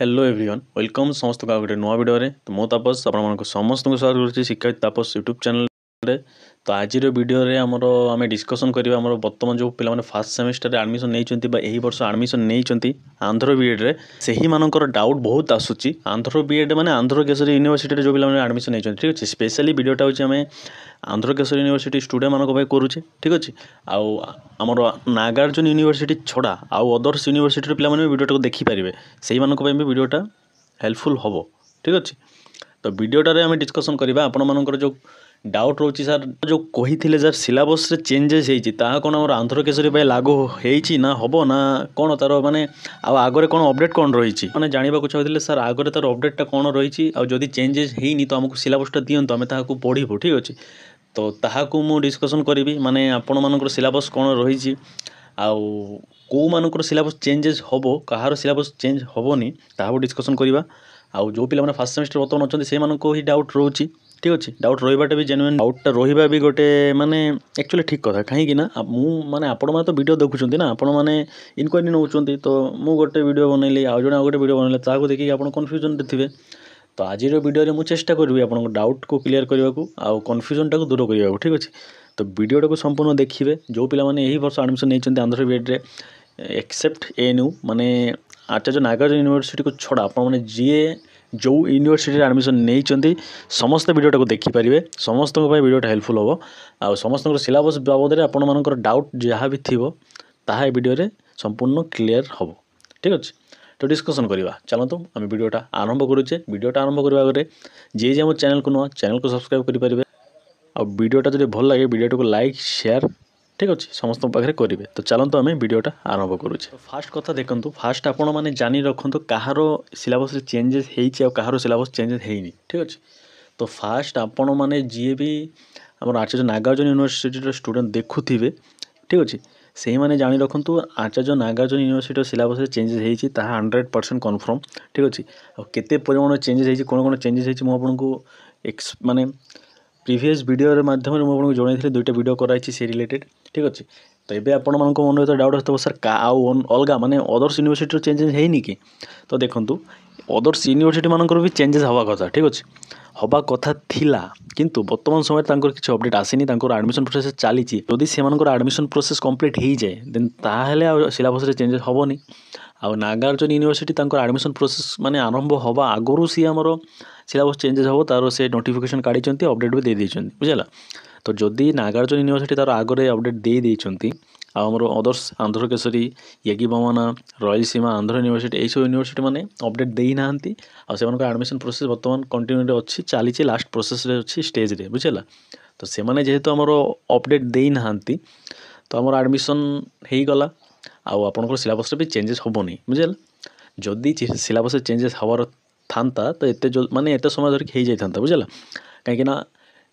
Hello everyone welcome समस्त का गोटे नुआ वीडियो तो मो तापस आप समस्त को स्वागत करुच्ची शिक्षाविद तापस यूट्यूब चैनल रे। तो आज वीडियो रे आम डिस्कसन करवा आम बर्तमान जो पे फास्ट सेमेस्टर एडमिशन नहीं वर्ष एडमिशन नहीं आंध्र बीएड रे सही मानकर डाउट बहुत आसूची। आंध्र बीएड माने आंध्र केसरी यूनिवर्सिटी जो पे एडमिशन नहीं ठीक अच्छे स्पेशली वीडियोटा हूँ आम आंध्र केसरी यूनिवर्सिटी स्टूडेंट मानक करुचे ठीक अच्छे। आमर नागार्जुन यूनिवर्सिटी छड़ा आउ अदर्स यूनिवर्सिटी पे वीडियो देखिपारे से वीडियोटा हेल्पफुल हम ठीक अच्छे। तो वीडियोटारे आम डिस्कसन करवा आपण मानकर जो डाउट रोची सर जो कही थे सर सिलेबस रे चेंजेस होता कौन आम आंध्र केसरी लागू होती ना हम ना कौन तार माने आगरे कौन अपडेट कौन रही मैंने जानवा चाहते सर आगरे तार अपडेटा कौन रही आदि चेंजेस होनी तो आमको सिलेबसटा दिंतु आम पढ़ू ठीक अच्छे। तो ताहाकू मु डिस्कसन करी माने आपण मानकर सिलेबस कौन रही आउ मानकर सिलेबस चेंजेस हम कहार सिलेबस चेंज हेनी ताहा डिस्कसन करवा। आउ जो पिला फास्ट सेमेस्टर बर्तमान अच्छे से ही डाउट रोचे ठीक अच्छे। डाउट रहीबाटा भी जेन्युइन डाउटा रहा भी गोटे माने एक्चुअली ठीक कथा कहीं ना माने आपण मैंने तो वीडियो देखुं ना आपण मैंने इनक्वारी नौकरी तो मु गोटे वीडियो बनैली आउ जो गोटे वीडियो बनैले ताको देखिए आप कन्फ्यूजन थे। तो आज वीडियो मुझे चेष्टा करी आप डाउट को क्लीयर करने को आउ कन्फ्यूजन टाक दूर करने ठीक अच्छे। तो वीडियोटा को संपूर्ण देखिए जो पिला माने यही वर्ष एडमिशन नहीं आंध्र बीएड रे एक्सेप्ट एएनयू माने आचार्य नागार्जुन यूनिवर्सिटी को छड़ा आपने जी जो यूनिवर्सिटी एडमिशन नहीं समस्त वीडियोटा को देखिपारे समस्त वीडियोटा हेल्पफुल हम आ समस्त सिलेबस बाबद में आपण मानकर डाउट जहाँ भी थी ताहा वीडियो रे संपूर्ण क्लीयर हम ठीक अच्छे। तो डिस्कसन करवा चलते आम वीडियोटा आरंभ करुचे। वीडियोटा आरंभ करने आगे जी आम चैनल को नुआ चैनल को सब्सक्राइब करेंगे आ वीडियोटा जो भल लगे वीडियो को लाइक शेयर ठीक अच्छे समस्त पाखे करेंगे। तो चलते आम वीडियोटा आरंभ करुचे। फास्ट कथा देखु फास्ट आपण मैंने जानी रखु कहार सिलेबस चेंजेस होती कहार सिलेबस चेंजेस होनी ठीक अच्छे। तो फास्ट आपण मैंने जी भी आम आचार्य नागार्जुन यूनिवर्सिटी स्टूडेंट देखुवे ठीक अच्छे से मैंने जानी रखु आचार्य नागार्जुन यूनिवर्सिटी सिलेबस चेंजेस होती 100% कन्फर्म ठीक अच्छे। आते परिमाण चेंजेस होती कौन कौन चेंजेस होती मुझे माने प्रीवियस वीडियो माध्यम मुझे जनई दुईटा वीडियो कराई से रिलेटेड ठीक अच्छे। तो ये आपण मन में डाउट आसो सर अलग माने अदर्स यूनिवर्सिटी चेंजेस होनी कि तो देखूँ अदर्स यूनिवर्सिटी मानकर भी चेंजेस हवा कथा ठीक अच्छे हवा कथा थिला किंतु वर्तमान समय किसी अपडेट आसीनी एडमिशन प्रोसेस चली जदि से एडमिशन प्रोसेस कंप्लीट हो जाए देन ताहेले सिलेबस रे चेंजेस हेनी। आउ नागार्जुन यूनिवर्सिटी एडमिशन प्रोसेस माने आरंभ हवा आगु सी आमर सिलेबस चेंजेस हम तार से नोटिफिकेशन काढ़ी अपडेट भी दे बुझेगा। तो जदि नागार्जुन यूनिवर्सिटी तार आगे अपडेट दे आमर अदर्स आंध्र केसरी यज्ञ बमना रयलसीमा आंध्र यूनिवर्सिटी यही सब यूनिवर्सिटी मैंने अपडेट देना से एडमिशन प्रोसेस बर्तमान कंटिन्यू अच्छी चली लास्ट प्रोसेस रे अच्छी स्टेज रे बुझेगा। तो से मैंने जेहेतु आमर अपडेट देना तो आमर एडमिशन हो गला आपर सिलेबस भी चेंजेस हेनी बुझेगा। जदि सिलेबस चेंजेस हवार था तो ये माने एत समय धरिक हो जाता बुझेगा कहीं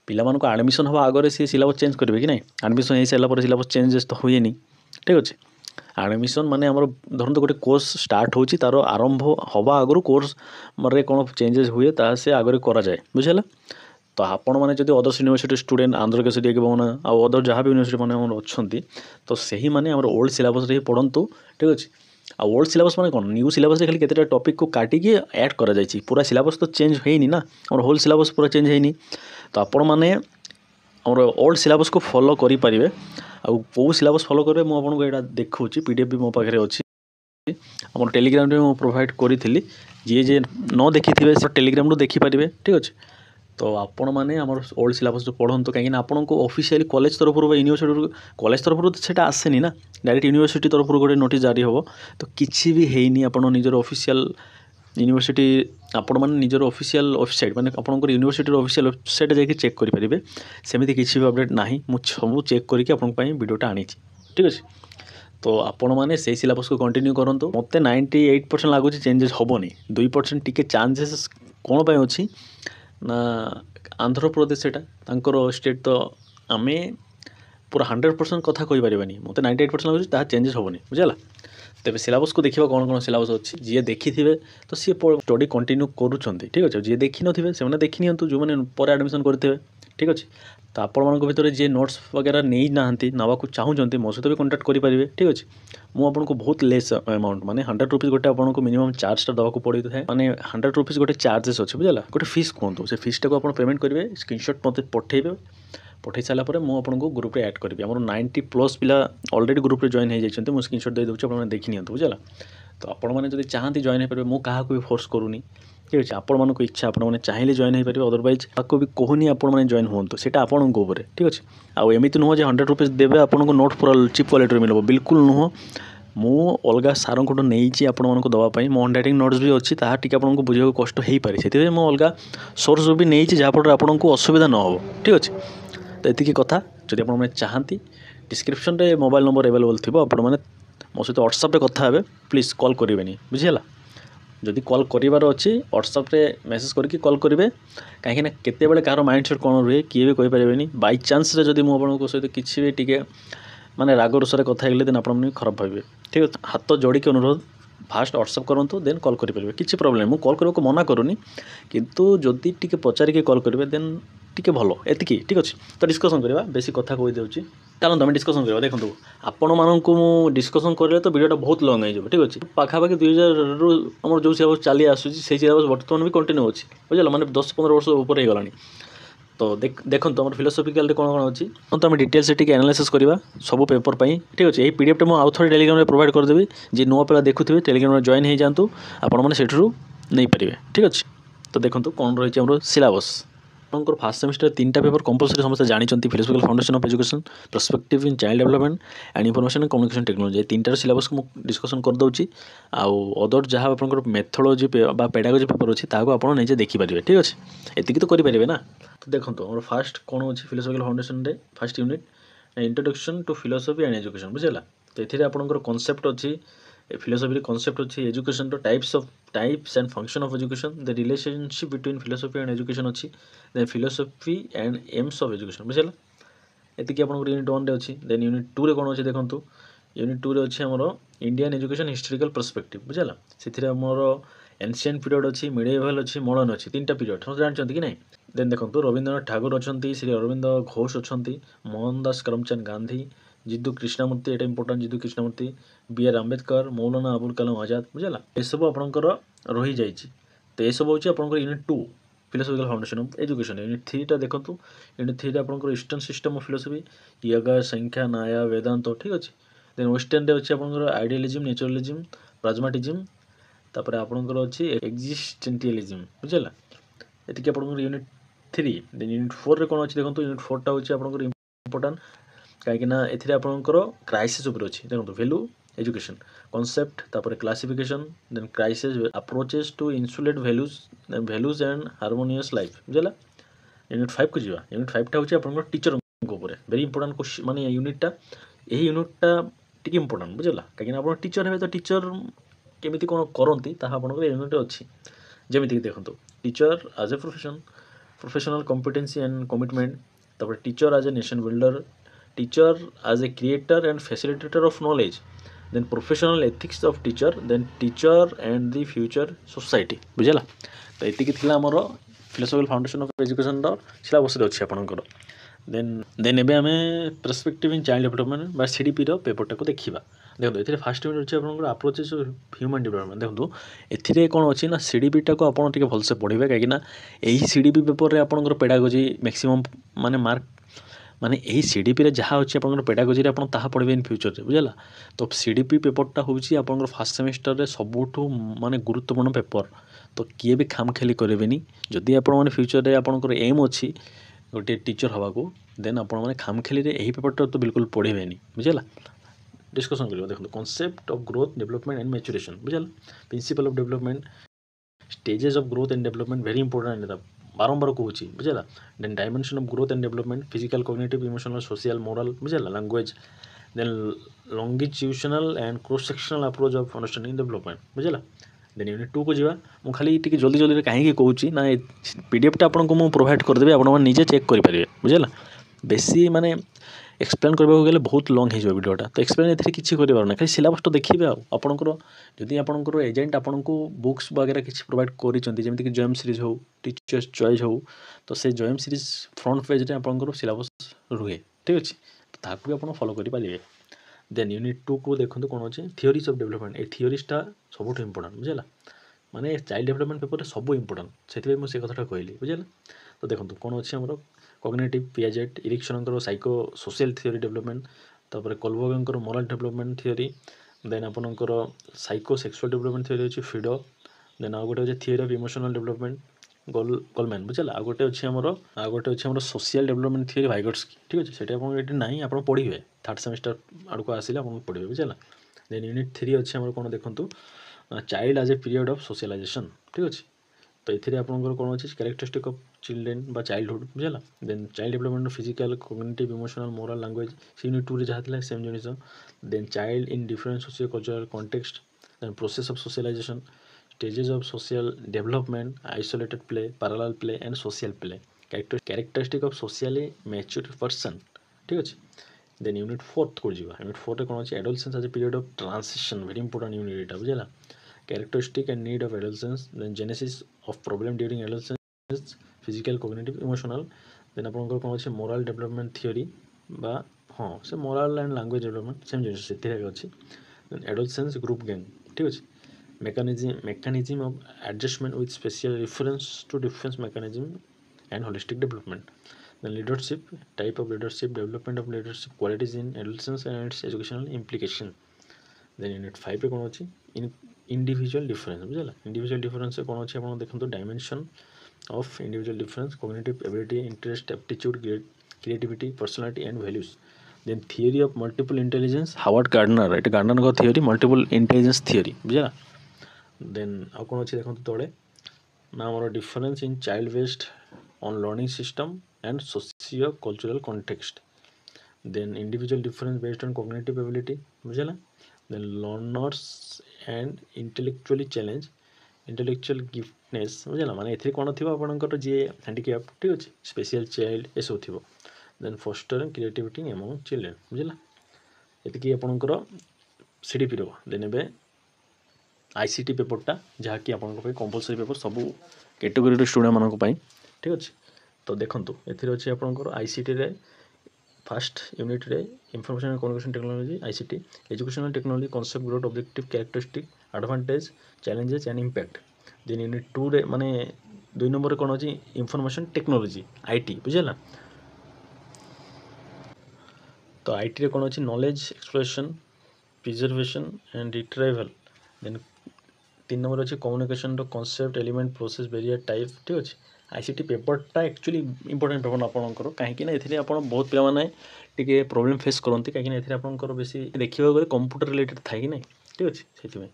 पिला मानक एडमिशन हवा आगे सी सिलेबस चेंज करेंगे कि ना एडमिशन हो सारापर सिलेबस चेंजेस तो हुए ठीक अच्छे। एडमिशन माने आमर धरते गोटे कोर्स स्टार्ट होची तार आरंभ हवा आगु कोर्स मरे कौन चेंजेस हुए से आगे करा जाए बुझेगा। तो आपण मैंने जब others university student Andhra Kesari के बना आउ अदर जहाँ भी यूनिवर्सिटी मैंने अच्छा तो सही मैंने ओल्ड सिलेबस रे पढ़ंतु ठीक अच्छे। आ ओल्ड सिलेबस माने कौन न्यू सिलेबस खाली केतेटा टॉपिक को काटिकी ऐड करा जायछि पूरा सिलेबस तो चेंज होनी ना और होल सिलेबस पूरा चेंज होनी। तो आपण मैंने आमर ओल्ड सिलेबस को फॉलो करि परिबे आउ को सिलेबस फॉलो करेंगे मुझे आपको यहाँ देखा पीडीएफ भी मो पाखे अच्छी आम टेलीग्राम रे प्रोवाइड करी जी न देखी थे से टेलीग्राम देखिपारे ठीक अच्छे। तो आपण मैंने आमर ओल्ड सिलेबस पढ़ंतु कहीं आपन को ऑफिशियली कॉलेज तरफ यूनिवर्सिटी कॉलेज तरफ तो से आसेनी ना डायरेक्ट यूनिवर्सिटी तरफ गोटे नोटिस जारी हम तो किसी भी हैनी आपण निजर ऑफिशियल यूनिवर्सिटी आपण मैंने निजर ऑफिशियल वेबसाइट माने आपनकर यूनिवर्सिटी ऑफिशियल वेबसाइट जाके चेक करेंगे सेमती किसी भी अपडेट ना मुझे सब चेक करके वीडियोटा आनी ठीक अच्छे। तो आपण मैंने से सिलेबस को कंटिन्यू करूँ मत 98% लगुच चेंजेस हेनी 2% टी चांसेस कौन पर अच्छी ना आंध्र प्रदेश से स्टेट तो आम पूरा 100% कथा कही पारे मत 98% लगुच चेंजेस हेनी बुझेगा। तेरे सिलेबस को देखा कौन कौन सिलेबस अच्छी जी देखी थे तो सी स्टडी कंटिन्यू करुँच ठीक अच्छे जी देखी थे से देखी नि जो मैंने पर एडमिशन करेंगे ठीक अच्छे। तो आपण भितर जी नोट्स वगैरह नहीं ना नाक चाहूँगी मो सहित भी कंटाक्ट करेंगे, ठीक अच्छे। मुझे बहुत लेस अमाउंट माने 100 रुपीज गोटे आपको मिनिमम चार्जटा देवाक पड़ता है, माने 100 रुपीज गोटे चार्जेस अच्छे बुझेगा, गोटे फीस कहूँ से फीसटा को आप पेमेंट करेंगे, स्क्रीनशॉट मत पठेबे, पठे सारापर मुझे ग्रुप में ऐड करी। आम 90+ पिला ऑलरेडी ग्रुप में जॉइन हो जाती, मुझे स्क्रीनशॉट दे दूँ, आप देखी नि बुझेगा। तो आपण मैंने जब चाहती जॉइन हो पारे, मुझे क्या भी फोर्स करूनी, ठीक अच्छे। आपण मानक इच्छा आपने चाहिए जॉइन हो पारे, अदरवाइज आपको भी कहूनी आपने जॉइन हूँ, सीटा आपन उपर, ठीक अच्छे। आमती नुह 100 रुपीज देवे आपको नोट पूरा चिप क्वालिटी मिले, बिल्कुल नुह। मु अलग सार को नहीं आपण दवापाई, मो हैंडराइटिंग नोट्स भी अच्छी, ताकि आपको बुझे कष्ट हो पारे, से मुझे अलग सोर्स भी नहीं जहाँफल आपको असुविधा न हो, ठीक अच्छे। तो ये कथा जब आप चाहती डिस्क्रिप्शन में मोबाइल नंबर अवेलेबल थी, आपने मो सहित व्हाट्सएप कथा हे, प्लीज कॉल करेंगे बुझीगला। जदि कॉल करार अच्छी व्हाट्सएप रे मेसेज करके कॉल करेंगे, कहीं केतबेले कार माइंडसेट कौन रुए किए भी कहींपारे। बाई चान्स जदि मुझे सहित किसी भी टी माने राग रुषार कथा देन आप खराब भावे, ठीक है। हाथ जोड़ी के अनुरोध, फास्ट व्हाट्सएप करूँ देन कॉल करेंगे, किसी प्रॉब्लम नहीं। कॉल करने को मना करूनी, किंतु जदि टी पचारिक कॉल करेंगे देन टी भल एतिकी, ठीक अच्छे। तो डिस्कसन करवा, बेसी कथा कही दूसरी, चलते आम डिस्कसन करवा। देखो आपण मानू डिस्कसन करें तो वीडियोटा बहुत लंग हो, ठीक अच्छे। पाखापाखि 2000 रु आम जो सिलेबस चली आसूसी से सिलेबस बर्तमान भी कंटिन्यू अच्छी बुझे, मैंने 10-15 वर्ष ऊपर हो गलानी। तो देखो आम फिलोसफिकाल कौन कौन अच्छी तो आम डिटेल्स टी एनालिसिस करवा सब पेपर पर, ठीक अच्छे। यही पीडीएफ मुझे आउ थे टेलीग्राम में प्रोवाइड करदेवी, जी नुआ पिला देखुए टेलीग्राम में जॉइन हो जातु, आपने से नहीं पारे, ठीक अच्छे। तो देखो कौन रही है सिलेबस। आपंकर फास्ट सेमिस्टर 3टा पेपर कंपलसरी समस्त जानते, philosophical foundation of education, perspective in child development and information and communication technology, 3टार सिलेबस को डिस्कसन कर दूसरी। आउ अदर जहाँ आप मेथोडोलॉजी पेडागोजी पेपर अच्छी आप निजे देखिपारे, ठीक अच्छे। एतिकी तो करेंगे ना। तो देखो आम फास्ट कौन अच्छी फिलोसफिकल फाउंडेशन रे first unit introduction to philosophy and education बुझेगा। तो ये आपंकर कॉन्सेप्ट अच्छी फिलोसफी कॉन्सेप्ट अच्छी, education types and function of education, the relationship between philosophy and education अच्छी, then philosophy and aims of education बुझेगा। ये आप यूनिट 1 अच्छी। देन यूनिट 2 रे कौन अच्छे देखो, यूनिट 2 रे अच्छे आमर इंडियन एजुकेशन हिस्टोरिकल पर्सपेक्टिव बुझेगा। से आमर एनशिएंट पीरियड अच्छी, मिडिएवल अच्छी, मॉडर्न अच्छी, 3टा पीरियड जानते कि नहीं। देन देखो रवींद्रनाथ ठाकुर अच्छा, श्री अरविंद घोष अच्छा, मोहनदास करमचंद गांधी, जिद्दू कृष्णमूर्ति, ये important Jiddu Krishnamurti, B R Ambedkar, Maulana Abul Kalam Azad बुझेगा। ये सब आपंकर रही जाइए। तो ये सब हूँ आपंकर unit 2 philosophical foundation of education. Unit 3टा देखो, यूनिट 3 आपंकर Eastern system of philosophy, yoga, Sankhya, Nyaya, वेदांत, ठीक अच्छे। देन वेस्टर्न रे अच्छे आपंकर आइडियलिज्म, नेचुरलिज्म, प्राग्मेटिज्म, तापर आपंकर अच्छी एक्जिस्टेंटियलिज्म बुझेगा। ये आपंकर यूनिट 3। देन यूनिट 4 रे कौन अच्छे देखो, यूनिट 4टा हूँ आपंकर इंपोर्टेंट, कहीं आपंकर क्राइसिस उपर अच्छी देखो, वैल्यू एजुकेशन कॉन्सेप्ट, तापर classification, then crisis approaches to insulate values and harmonious life बुझेगा। यूनिट 5 को जावा। यूनिट 5टा हूँ आपंकर टीचर उपर वेरी इंपोर्टेंट क्वेश्चन, माने यूनिटा यही यूनिटा टी इंपोर्टेंट बुझेगा। कहीं आप टीचर हे तो टीचर केमी कौन करती आपंकर यूनिट अच्छी। जमीक देखो teacher as a professional competency and commitment, तापर teacher as a nation builder, teacher as a creator and facilitator of knowledge, then professional ethics of teacher, then teacher and the future society बुझेगा। तो ये आमर philosophical foundation of education syllabus अच्छी आपंकर। Then एबे आमे perspective in child development बा CDP पेपरटा को देखा। देखो ये फास्ट यूनिट अच्छे आप अप्रोचेस ह्यूमन डेवलपमेंट। देखो ये कौन अच्छी ना सीडीपीटा को आप भलसे पढ़े, कहीं यही सीडीपी पेपर रे आपंकर पेडागोजी मैक्सिमम माने मार्क, माने यही सीडीपी रे जहाँ अच्छे आप पेडागोजी रे आप पढ़े इन फ्यूचर रे बुझेगा। तो सीडीपी पेपरटा हूँ आपंकर फास्ट सेमिस्टर रे सबुठू माने गुरुत्वपूर्ण पेपर। तो किए भी खाम खेली करेंगे, जदि आप फ्यूचर रे आपंकर एम अच्छी गोटे टीचर हवा को, देन आप खाम खेली यही पेपरटा तो बिल्कुल पढ़े बुझेगा। डिस्कसन करिए देखो concept of growth development and maturation बुझेगा, principle of development, stages of growth and development very important बारंबार कहूँ बुझेगा। Then dimension of growth and development, physical cognitive emotional social moral बुझेगा, language, then longitudinal and cross sectional approach of understanding development बुझेगा। देन unit 2 को जावा। मु खाली T जल्दी जल्दी कहीं कहूँ ना पीडीएफटा आपको प्रोवाइड करदेवी, आप निजे चेक करेंगे बुझेगा। बेसी माने एक्सप्लेन करबाक गेले बहुत लंग हो वीडियोटा तो एक्सप्लेन एथि किसी करना खाली सिलेबस तो देखिए आपंकर जदि आपंकर एजेंट आपन को बुक्स वगैरह किसी प्रोवाइड करमती जॉयम सीरीज हो टीचर्स चॉइस हो तो से जॉयम सीरीज फ्रंट पेज आपंकर सिलेबस रुहे ठीक अच्छे तो ताकू भी आप फॉलो करेंगे। देन यूनिट 2 को देखो कौन अच्छे थियोरीज ऑफ डेवलपमेंट ये थियोरीजटा सब इंपोर्टेंट बुझेगा माने चाइल्ड डेवलपमेंट पेपर सब इंपोर्टेंट से मुझे कथा कहली बुझेगा। तो देखो कौन अच्छे आमर cognitive Piaget Erikson psycho social theory development तापर Kohlberg moral development theory then आपनकर साइको सेक्सुअल डेवलपमेंट थियोरी अच्छी फिडो देन आउ गोटे theory of emotional development Goleman बुझेगा आ गोटे अच्छे आमर सोशल डेवलपमेंट थियोरी वाइगोट्स्की ठीक अच्छे से ना आप पढ़े थर्ड सेमेस्टर आड़ को आसिले आप पढ़े बुझेगा। देन यूनिट 3 अच्छे आमर कौन देखूँ child as a period of socialization ठीक अच्छे तो ये आपंकर कौन अच्छे कैरेक्टरिस्टिक ऑफ चिल्ड्रेन बा चाइल्डहुड बुझेगा। Then child development physical cognitive emotional moral language unit 2 रे जहाँ था सेम जिनिस। Then child in different socio cultural context then process of socialization stages of social development isolated play parallel play and social play characteristic of socially mature person ठीक अच्छे। Then unit 4 को जीवा unit 4 रे कौन अच्छे adolescence as a period of transition very important unit बुझेगा characteristic and need of adolescence then genesis of problem during adolescence physical cognitive emotional then आपनकर कौन अच्छे moral development theory बा हाँ से moral and language development same जिनिस से अच्छी then adolescence group gang ठीक अच्छे mechanism of adjustment with special reference to defense mechanism and holistic development then leadership type of leadership development of leadership qualities in adolescence and its educational implication then unit 5 पे कौन अच्छी individual difference बुझेगा individual difference से कौन अच्छे आप देखो dimension of individual difference cognitive ability interest aptitude creativity personality and values then theory of multiple intelligence Howard Gardner ये गार्डनर का थियोरी मल्टीपल इंटेलिजेंस थियोरी बुझेगा। देन आ कौन अच्छे देखो तले ना आम difference in child based on learning system and socio cultural context then individual difference based on cognitive ability बुझेगा। Then learners and intellectually challenge intellectual गिफ्टनेस बुझेगा माने एथि कौन थी आपंकर जी हैंडिकैप ठीक अच्छे स्पेशल चाइल्ड ये सब थी। Then fostering creativity among children बुझेगा ये आपंकर सीडीपी रो देन ए आईसीटी पेपरटा जहाँकि आपंक कंपलसरी पेपर सब कैटेगोरी स्टूडेंट मानक ठीक अच्छे। तो देखो ये अच्छे आपंकर आईसीटी रे फर्स्ट यूनिट रे information and communication technology ICT educational technology concept growth objective characteristic advantage challenges and impact then unit 2 रे माने 2 नंबर कौन अच्छी इंफॉर्मेशन टेक्नोलॉजी आईटी बुझेगा। तो आईटी रे कौन अच्छी knowledge exploration preservation and retrieval then 3 number अच्छे communication concept element process barrier type ठीक अच्छे। आईसीटी पेपरटा एक्चुअली इंपोर्टेंट पेपर आपंकर कहीं आप बहुत पे प्रोब्लेम फेस करती कहीं आपंकर बेसी देखा गले कंप्यूटर रिलेटेड था कि ना ठीक अच्छे से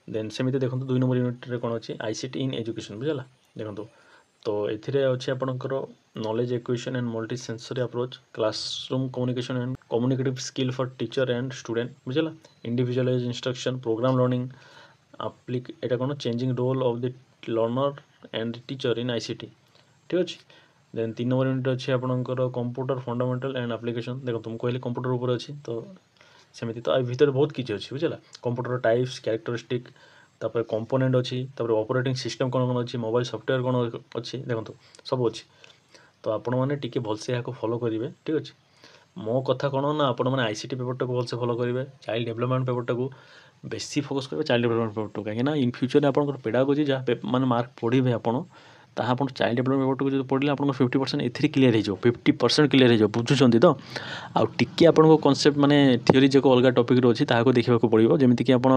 देन सेमती देखो 2 नंबर यूनिट रे कौन अच्छे आईसीटी इन एजुकेशन बुझेगा देखो तो ये अच्छे आपंकर knowledge acquisition and multi sensory approach classroom communication and communicative skill for teacher and student बुझेगा इंडिविजुअलाइज इंस्ट्रक्शन प्रोग्राम लर्निंग एटा कौन changing role of the learner and teacher in ICT ठीक अच्छे। देन 3 नंबर यूनिट अच्छे आपंकर computer fundamental and application देखो तुम कहली कंप्यूटर ऊपर अच्छी तो सेमती तो भितर बहुत किसी अच्छी बुझेगा कंप्यूटर टाइप्स कैरेक्टरिस्टिक तापर कंपोनेंट अच्छी तापर ऑपरेटिंग सिस्टम कौन कौन अच्छी मोबाइल सॉफ्टवेयर कौन अच्छी देखो सब अच्छी तो आपण मैंने टी भलसे यहाँ फॉलो करेंगे ठीक अच्छे। मो कथा कौन ना आपण मैंने आईसीटी पेपरटा को भलसे फॉलो करेंगे चाइल्ड डेवलपमेंट पेपरटा को बेसी फोकस करेंगे चाइल्ड डेवलपमेंट पेपर कहीं इन फ्यूचर में आप पेडागोजी जहाँ माने मार्क पढ़े आपड़ ताहा आप चाइल्ड डेवलपमेंट पेपर को जो पढ़ले आप 50% एथि क्लीयर हो 50% क्लीयर हो बुझुंट तो आउ टिके आपको कॉन्सेप्ट माने थियोरी जो अलग टॉपिक रो अच्छी ताको देखा पड़ो जमीक आप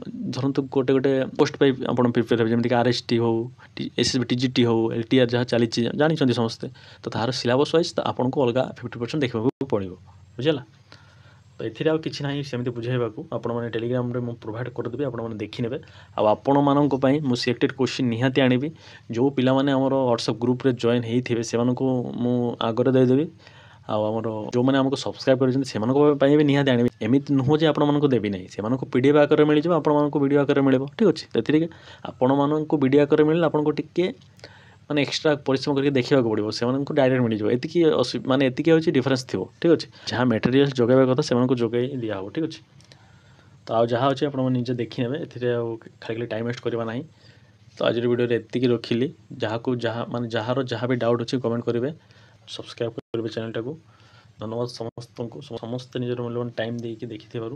धरतु गोटे गोटे पोस्ट पाई आप प्रिपेयर हे जमीक आरएसटी हो एसएसबी टीजीटी हो एलटीआर जहाँ चली जानी समस्ते तो तार सिलेबस वाइज आपको अलग 50% देखा पड़ो बुझेगा। तो ये आउ कि ना सेमती बुझाइबा आपण मैंने टेलीग्राम रे मु प्रोवाइड करदेवी आपण मैंने देखिने आपण मानक मु सिलेक्टेड क्वेश्चन निहाती आनिबी जो पिला माने हमर व्हाट्सएप ग्रुप रे जॉइन हेइथिबे सेमानकु मु आगरे देदेवी आमर जो मैंने आमको सब्सक्राइब कर भी निहाती आनिबी एमिति नुह जे आपण मानक देबी नहीं सेमानकु पीडीएफ आकार मिल आपण मानक वीडियो आकार मिल ठीक अच्छे। तो आपण मानक वीडियो आकार मिले आपको टिके ମାନେ ଏକ୍ସଟ୍ରା ପରିଶ୍ରମ କରିକି ଦେଖିବାକୁ ପଡ଼ିବ, ସେମାନଙ୍କୁ ଡାଇରେକ୍ଟ ମିଳିଯିବ। ଏତିକି ମାନେ ଏତିକି ହେଉଛି ଡିଫରେନ୍ସ ଥିବ, ଠିକ୍ ଅଛି। ଯାହା ମେଟେରିଆଲ୍ସ ଯୋଗାଇବା କଥା ସେମାନଙ୍କୁ ଯୋଗାଇ ଦିଆହେବ, ଠିକ୍ ଅଛି। ତ ଆଉ ଯାହା ଅଛି ଆପଣ ନିଜେ ଦେଖିନେବେ, ଏଥିରେ ଆଉ ଖାଲି ଟାଇମ୍ ୱେଷ୍ଟ କରିବା ନାହିଁ। ତ ଆଜିର ଭିଡ଼ିଓରେ ଏତିକି ରଖିଲି। ଯାହାର ଯାହା ବି ଡାଉଟ୍ ଅଛି କମେଣ୍ଟ କରିବେ, ସବସ୍କ୍ରାଇବ୍ କରିବେ ଚ୍ୟାନେଲଟାକୁ। ଧନ୍ୟବାଦ ସମସ୍ତଙ୍କୁ, ସମସ୍ତେ ନିଜର ମୂଲ୍ୟବାନ ଟାଇମ୍ ଦେଇକି ଦେଖିଥିବାରୁ।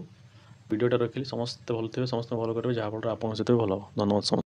ଭିଡ଼ିଓଟା ରଖିଲି, ସମସ୍ତେ ଭଲ ଥିବେ, ସମସ୍ତେ ଭଲ କରିବେ, ଯାହାଫଳରେ ଆପଣଙ୍କ ସହିତ ବି ଭଲ ହେବ। ଧନ୍ୟବାଦ ସମସ୍ତଙ୍କୁ।